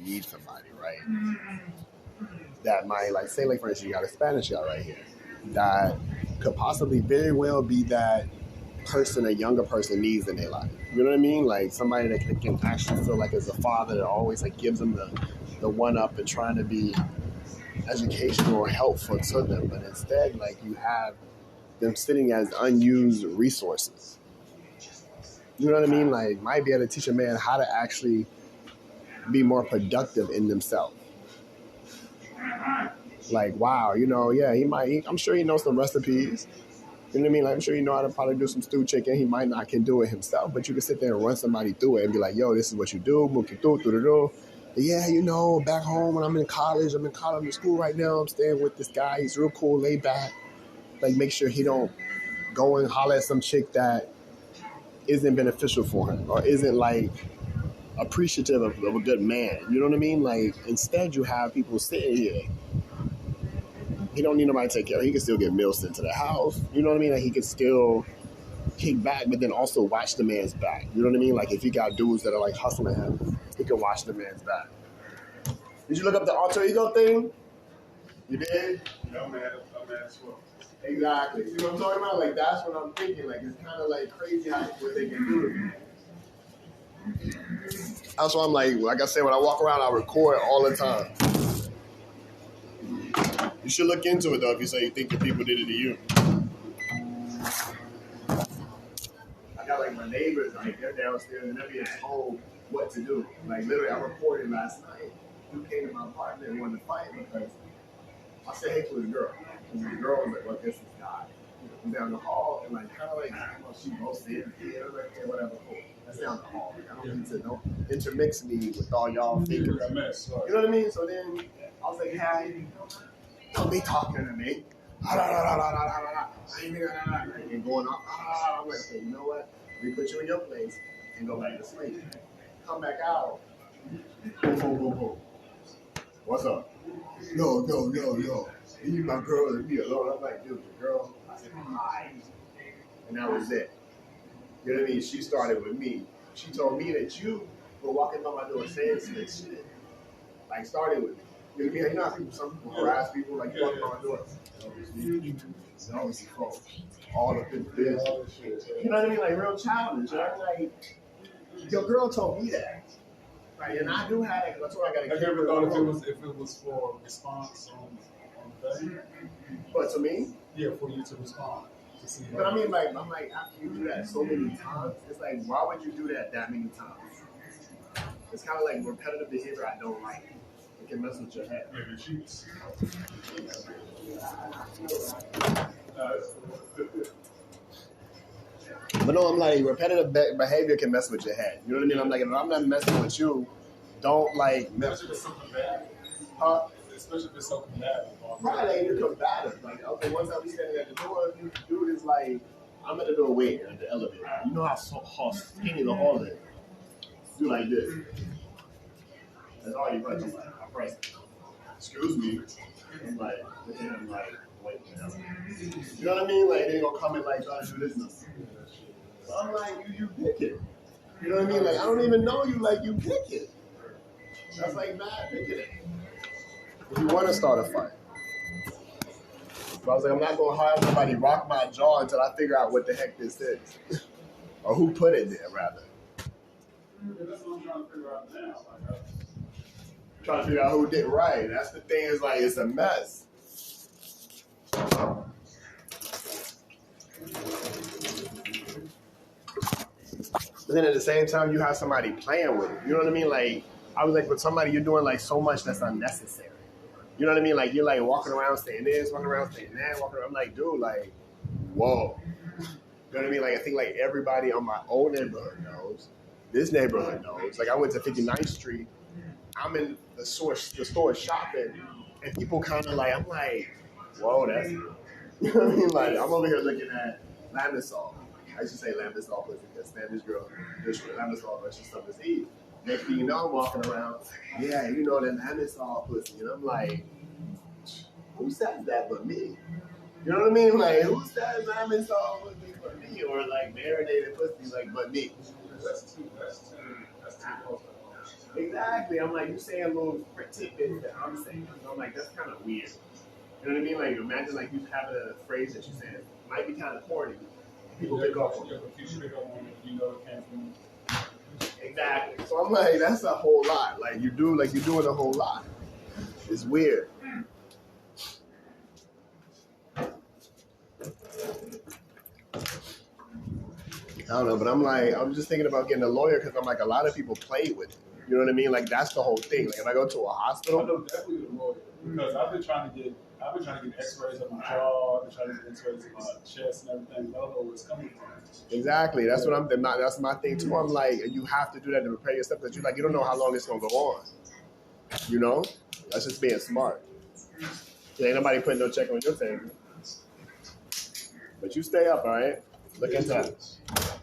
meet somebody, right? That might, like, say, like, for instance, you got a Spanish guy right here that could possibly very well be that person a younger person needs in their life. You know what I mean? Like somebody that can actually feel like as a father that always like gives them the one up and trying to be educational or helpful to them. But instead, like you have them sitting as unused resources. You know what I mean? Like might be able to teach a man how to actually be more productive in themselves. Like, wow, you know, yeah, I'm sure he knows some recipes. You know what I mean? Like, I'm sure you know how to probably do some stewed chicken. He might not can do it himself, but you can sit there and run somebody through it and be like, yo, this is what you do. Yeah, you know, back home when I'm in college in school right now. I'm staying with this guy. He's real cool, laid back. Like, make sure he don't go and holler at some chick that isn't beneficial for him or isn't, like, appreciative of a good man. You know what I mean? Like, instead you have people sitting here. He don't need nobody to take care of. He can still get meals sent to the house. You know what I mean? Like, he can still kick back, but then also watch the man's back. You know what I mean? Like if he got dudes that are like hustling him, he can watch the man's back. Did you look up the alter ego thing? You did? No, man. As well. Exactly. You know what I'm talking about? Like that's what I'm thinking. Like it's kind of like crazy how what they can do. That's why I'm like I said, when I walk around, I record all the time. You should look into it though if you say you think the people did it to you. I got like my neighbors, like they're downstairs and they're being told what to do. Like literally, I reported last night. Who came to my apartment and wanted to fight because I said hey to his girl. And the girl was like, "Well, this is guy." I'm down the hall and like kind of like she both said, "Yeah, whatever, cool." That's down the hall. Like, I don't need to intermix me with all y'all thinking. You know what I mean? So then I was like, "Hey, don't be talking to me." And going off. I'm like, okay, you know what? We put you in your place and go back to sleep. Come back out. Boom. What's up? No. You my girl, leave me alone. I'm like, dude, the girl. I said, hi. And that was it. You know what I mean? She started with me. She told me that you were walking by my door saying slick shit. Like, started with me. You know what I mean? You know how some people harass people, like, you walk by my door. All of this. You know what I mean? Like, real childish. You know? Like, your girl told me that. Right? And I do have it. That's what I got to Have you ever thought if it was for response on the thing? What, to me? Yeah, for you to respond. To see but I mean, like, I'm like, after you do that so many times, it's like, why would you do that many times? It's kind of like repetitive behavior I don't like. It can mess with your head. Maybe cheats. But no, I'm like, repetitive behavior can mess with your head. You know what I mean? I'm like, if I'm not messing with you, don't like mess with something bad. Huh? Especially if it's something bad. Right, like you're combative. Like, okay, once I be standing at the door, dude is like, I'm at the door waiting at the elevator. You know how skinny the hall is. Do like this. That's all you press. I'm like, I press. Excuse me. I'm like, wait. You know what I mean? Like, they gonna come and like try to do this. So I'm like, you pick it. You know what I mean? Like, I don't even know you. Like, you pick it. That's like mad picking it. If you want to start a fight. But I was like, I'm not gonna have somebody rock my jaw until I figure out what the heck this is, or who put it there, rather. That's what I'm trying to figure out now. Trying to figure out who did right. That's the thing. Is like it's a mess. But then at the same time, you have somebody playing with it. You know what I mean? Like I was like, with somebody, you're doing like so much that's unnecessary. You know what I mean? Like you're like walking around saying this, walking around saying that, walking around. I'm like, dude, like, whoa. You know what I mean? Like I think like everybody on my old neighborhood knows. This neighborhood knows. Like I went to 59th Street. I'm in the store shopping, and people kind of like, I'm like, whoa, that's. You know what I mean? Like I'm over here looking at Lambisol. I used to say Lambisol pussy because Spanish girl, this Lambisol, but she's something to eat. Next thing you know, I'm walking around, yeah, you know that Lambisol pussy, and I'm like, who says that but me? You know what I mean? Like, who says Lambisol pussy but me, or like marinated pussy like but me? That's too close. Exactly. I'm like, you saying little tidbits that I'm saying. So I'm like, that's kind of weird. You know what I mean? Like, imagine like you having a phrase that you said might be kind of corny. People pick up on it. Yeah, but people pick up on it. You know it came from. Exactly. So I'm like, that's a whole lot. Like you're doing a whole lot. It's weird. I don't know, but I'm just thinking about getting a lawyer because I'm like, a lot of people play with it. You know what I mean? Like that's the whole thing. Like if I go to a I hospital, know definitely the lawyer because I've been trying to get X-rays of my jaw. I've been trying to get X-rays of my chest and everything. I don't know where it's coming from. exactly. That's what that's my thing too. I'm like, you have to do that to prepare yourself because you don't know how long it's gonna go on. You know, that's just being smart. There ain't nobody putting no check on your table. But you stay up, all right? Look into that.